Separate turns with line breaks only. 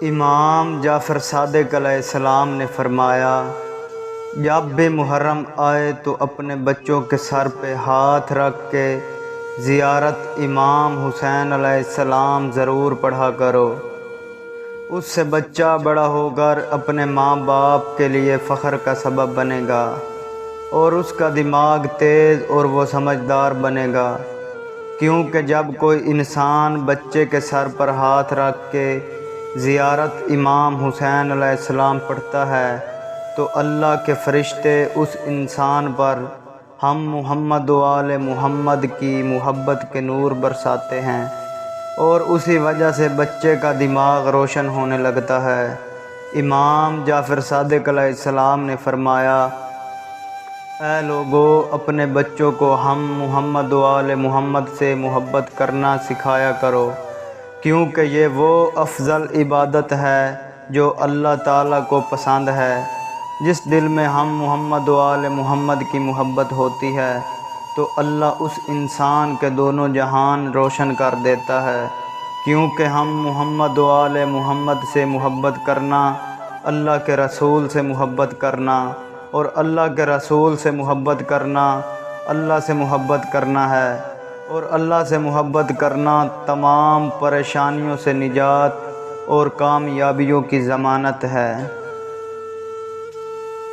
امام جعفر صادق علیہ السلام نے فرمایا، جب بھی محرم آئے تو اپنے بچوں کے سر پہ ہاتھ رکھ کے زیارت امام حسین علیہ السلام ضرور پڑھا کرو۔ اس سے بچہ بڑا ہو کر اپنے ماں باپ کے لیے فخر کا سبب بنے گا اور اس کا دماغ تیز اور وہ سمجھدار بنے گا، کیونکہ جب کوئی انسان بچے کے سر پر ہاتھ رکھ کے زیارت امام حسین علیہ السلام پڑھتا ہے تو اللہ کے فرشتے اس انسان پر ہم محمد و آل محمد کی محبت کے نور برساتے ہیں، اور اسی وجہ سے بچے کا دماغ روشن ہونے لگتا ہے۔ امام جعفر صادق علیہ السلام نے فرمایا، اے لوگو، اپنے بچوں کو ہم محمد و آل محمد سے محبت کرنا سکھایا کرو، کیونکہ یہ وہ افضل عبادت ہے جو اللہ تعالیٰ کو پسند ہے۔ جس دل میں ہم محمد و آل محمد کی محبت ہوتی ہے تو اللہ اس انسان کے دونوں جہان روشن کر دیتا ہے، کیونکہ ہم محمد و آل محمد سے محبت کرنا اللہ کے رسول سے محبت کرنا، اور اللہ کے رسول سے محبت کرنا اللہ سے محبت کرنا ہے، اور اللہ سے محبت کرنا تمام پریشانیوں سے نجات اور کامیابیوں کی ضمانت ہے۔